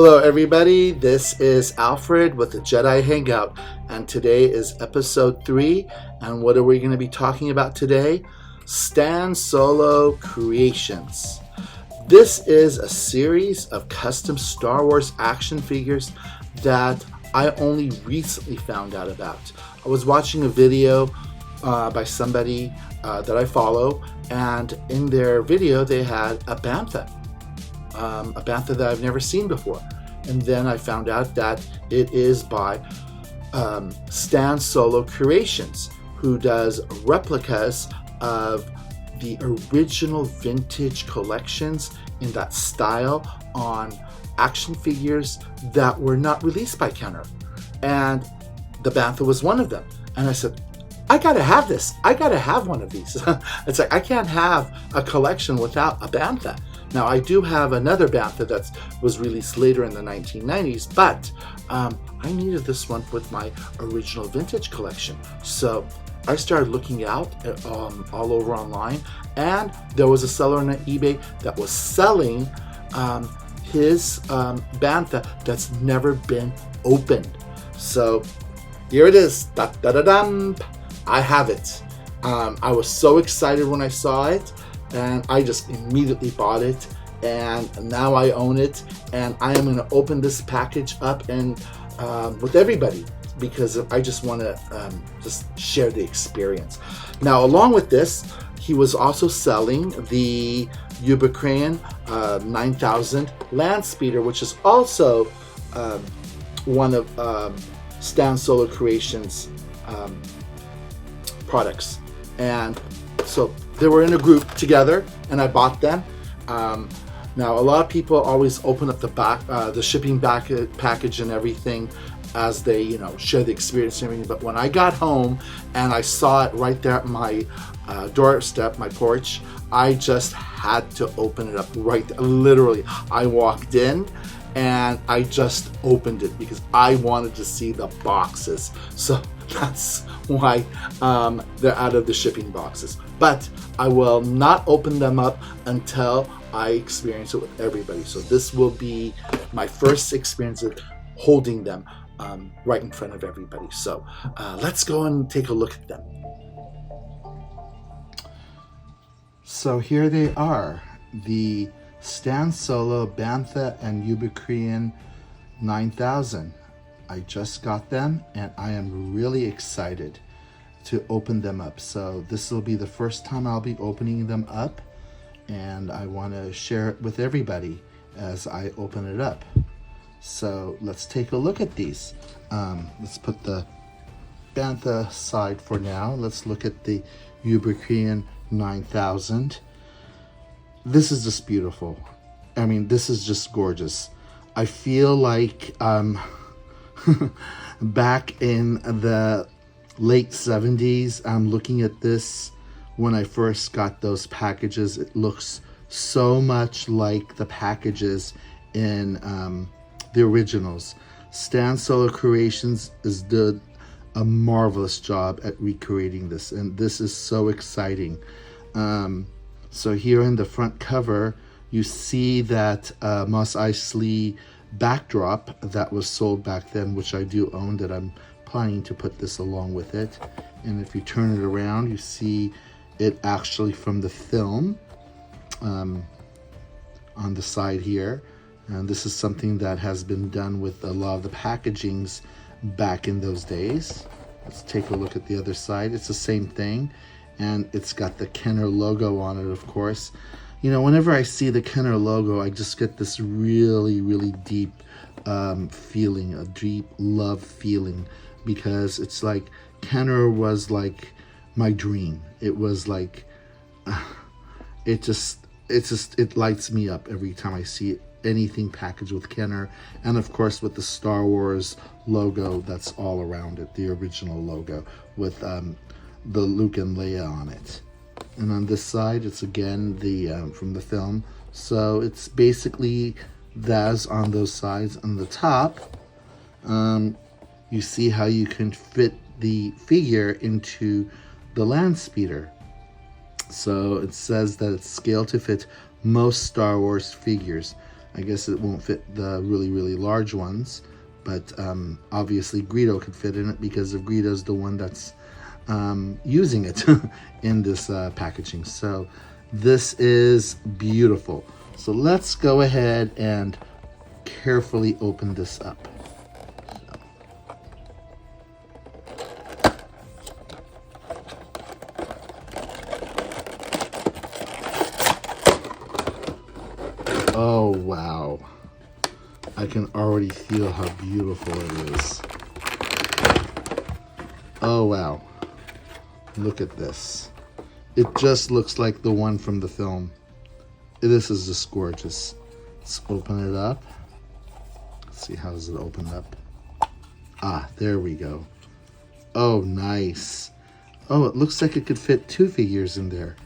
Hello everybody, this is Alfred with the Jedi Hangout, and today is episode 3, and what are we going to be talking about today? Stan Solo Creations. This is a series of custom Star Wars action figures that I only recently found out about. I was watching a video by somebody that I follow, and in their video they had a Bantha that I've never seen before. And then I found out that it is by Stan Solo Creations, who does replicas of the original vintage collections in that style on action figures that were not released by Kenner. And the Bantha was one of them. And I said, I gotta have this. I gotta have one of these. It's like, I can't have a collection without a Bantha. Now, I do have another Bantha that was released later in the 1990s, but I needed this one with my original vintage collection. So I started looking out at, all over online, and there was a seller on eBay that was selling his Bantha that's never been opened. So here it is. Da-da-da-dum. I have it. I was so excited when I saw it, and I just immediately bought it, and now I own it, and I am going to open this package up and with everybody, because I just want to just share the experience. Now, along with this, he was also selling the Ubrikkian 9000 land speeder, which is also one of Stan Solo Creations products. And so they were in a group together, and I bought them. Now, a lot of people always open up the shipping package and everything as they, share the experience and everything. But when I got home and I saw it right there at my doorstep, my porch, I just had to open it up right there. Literally, I walked in and I just opened it because I wanted to see the boxes. So that's why they're out of the shipping boxes. But I will not open them up until I experience it with everybody. So this will be my first experience of holding them right in front of everybody. So let's go and take a look at them. So here they are, the Stan Solo Bantha and Ubrikkian 9000. I just got them, and I am really excited to open them up. So this will be the first time I'll be opening them up, and I want to share it with everybody as I open it up. So let's take a look at these. Let's put the Bantha aside for now. Let's look at the Ubrikkian 9000. This is just beautiful. I mean, this is just gorgeous. I feel like back in the late 70s, I'm looking at this when I first got those packages. It looks so much like the packages in the originals. Stan Solo Creations did a marvelous job at recreating this, and this is so exciting. So here in the front cover, you see that Mos Eisley backdrop that was sold back then, which I do own, that I'm planning to put this along with it. And if you turn it around, you see it actually from the film on the side here. And this is something that has been done with a lot of the packagings back in those days. Let's take a look at the other side. It's the same thing, and it's got the Kenner logo on it, of course. Whenever I see the Kenner logo, I just get this really, really deep feeling, a deep love feeling, because it's like Kenner was like my dream. It was like, it lights me up every time I see anything packaged with Kenner, and of course with the Star Wars logo that's all around it, the original logo with the Luke and Leia on it. And on this side, it's again the from the film. So it's basically that's on those sides. On the top, you see how you can fit the figure into the land speeder. So it says that it's scaled to fit most Star Wars figures. I guess it won't fit the really, really large ones, but obviously Greedo could fit in it because of Greedo's the one that's using it in this packaging. So this is beautiful. So let's go ahead and carefully open this up. Oh, wow. I can already feel how beautiful it is. Oh, wow. Look at this. It just looks like the one from the film. This is just gorgeous. Let's open it up. Let's see, how does it open up? Ah, there we go. Oh, nice. Oh, it looks like it could fit 2 figures in there.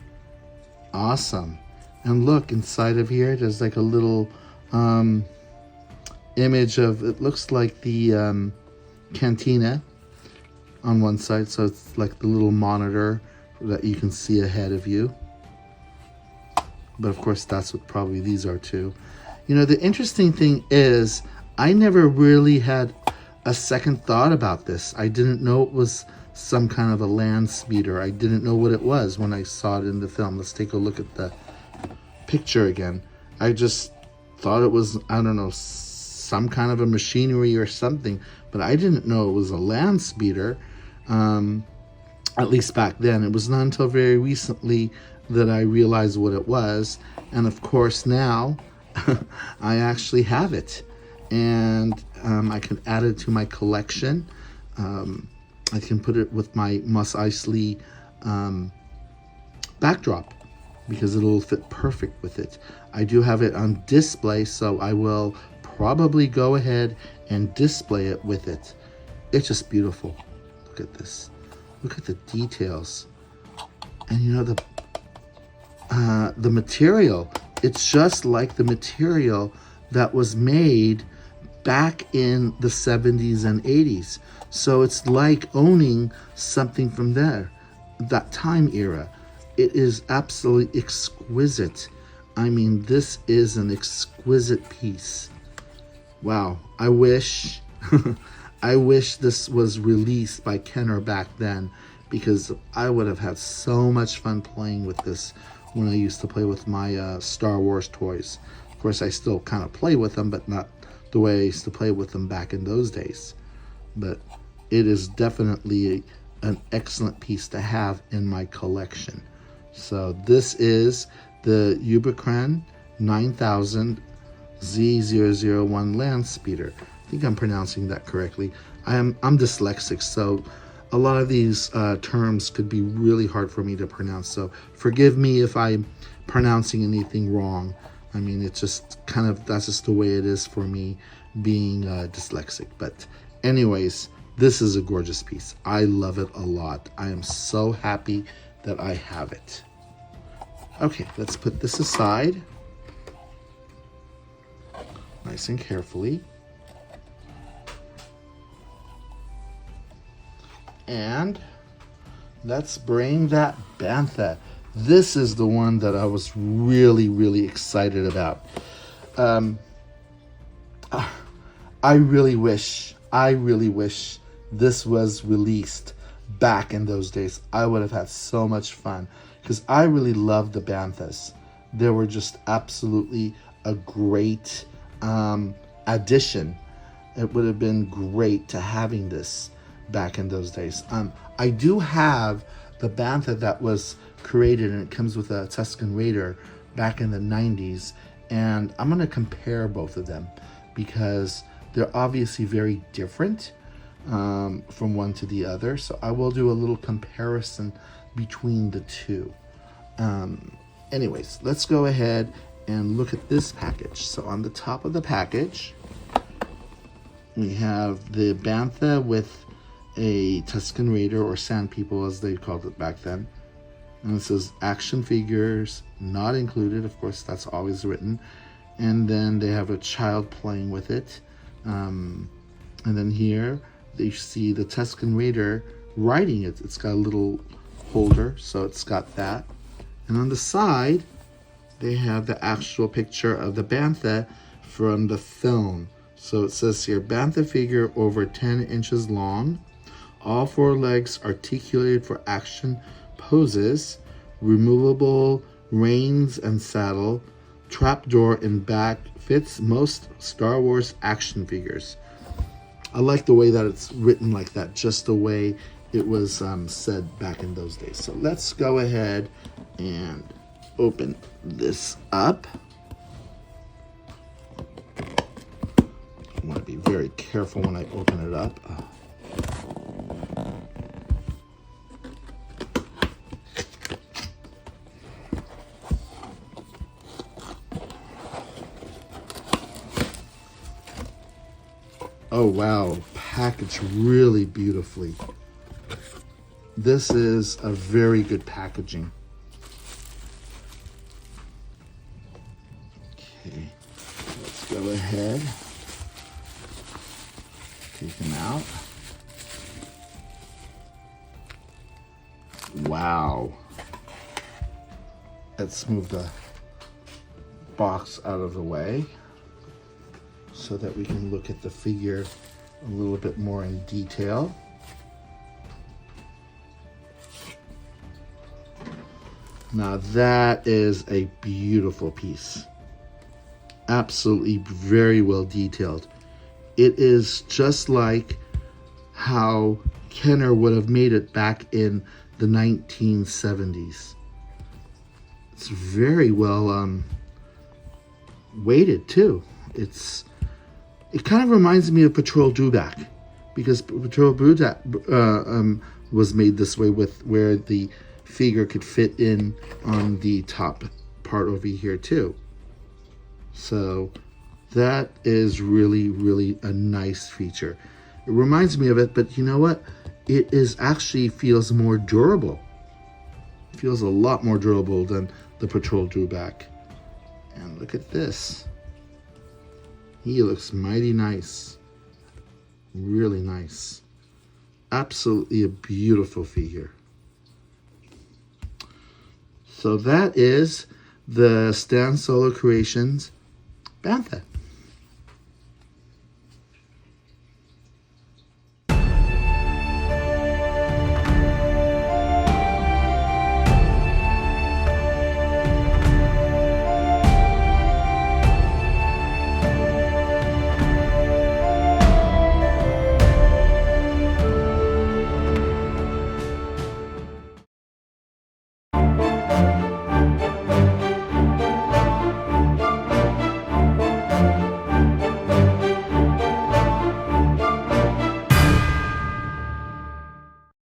Awesome. And look, inside of here, there's like a little image of, it looks like the cantina on one side. So it's like the little monitor that you can see ahead of you. But of course, that's what probably these are too. You know, the interesting thing is, I never really had a second thought about this. I didn't know it was some kind of a land speeder. I didn't know what it was when I saw it in the film. Let's take a look at the picture again. I just thought it was, I don't know, some kind of a machinery or something, but I didn't know it was a land speeder, at least back then. It was not until very recently that I realized what it was, and of course now I actually have it, and I can add it to my collection. I can put it with my Mos Eisley backdrop, because it'll fit perfect with it. I do have it on display, so I will probably go ahead and display it with it. It's just beautiful. Look at this. Look at the details. And you know, the material, it's just like the material that was made back in the 70s and 80s. So it's like owning something from there, that time era. It is absolutely exquisite. I mean, this is an exquisite piece. Wow. I wish I wish this was released by Kenner back then, because I would have had so much fun playing with this when I used to play with my Star Wars toys. Of course, I still kind of play with them, but not the way I used to play with them back in those days. But it is definitely an excellent piece to have in my collection. So this is the Ubrikkian 9000 Z001 land speeder. I think I'm pronouncing that correctly. I'm dyslexic, so a lot of these terms could be really hard for me to pronounce. So forgive me if I'm pronouncing anything wrong. I mean, it's just kind of, that's just the way it is for me, being dyslexic. But anyways, this is a gorgeous piece. I love it a lot. I am so happy that I have it. Okay, let's put this aside nice and carefully. And let's bring that Bantha. This is the one that I was really, really excited about. I really wish this was released back in those days. I would have had so much fun, because I really loved the Banthas. They were just absolutely a great addition. It would have been great to having this back in those days. I do have the Bantha that was created, and it comes with a Tusken Raider back in the 90s, and I'm going to compare both of them because they're obviously very different from one to the other. So I will do a little comparison between the two. Anyways, let's go ahead and look at this package. So on the top of the package, we have the Bantha with a Tusken Raider, or Sand People as they called it back then. And it says action figures not included. Of course, that's always written. And then they have a child playing with it. And then here they see the Tusken Raider riding it. It's got a little holder, so it's got that. And on the side, they have the actual picture of the Bantha from the film. So it says here, Bantha figure over 10 inches long, all four legs articulated for action poses, removable reins and saddle, trapdoor in back, fits most Star Wars action figures. I like the way that it's written like that, just the way it was said back in those days. So let's go ahead and open this up. I want to be very careful when I open it up. Oh wow, packaged really beautifully. This is a very good packaging. Okay, let's go ahead. Take them out. Wow. Let's move the box out of the way so that we can look at the figure a little bit more in detail. Now that is a beautiful piece. Absolutely very well detailed. It is just like how Kenner would have made it back in the 1970s. It's very well weighted too. It kind of reminds me of Patrol Dewback, because Patrol Dewback was made this way, with where the figure could fit in on the top part over here too. So that is really, really a nice feature. It reminds me of it, but you know what? It is actually feels more durable. It feels a lot more durable than the Patrol Dewback. And look at this. He looks mighty nice. Really nice. Absolutely a beautiful figure. So that is the Stan Solo Creations Bantha.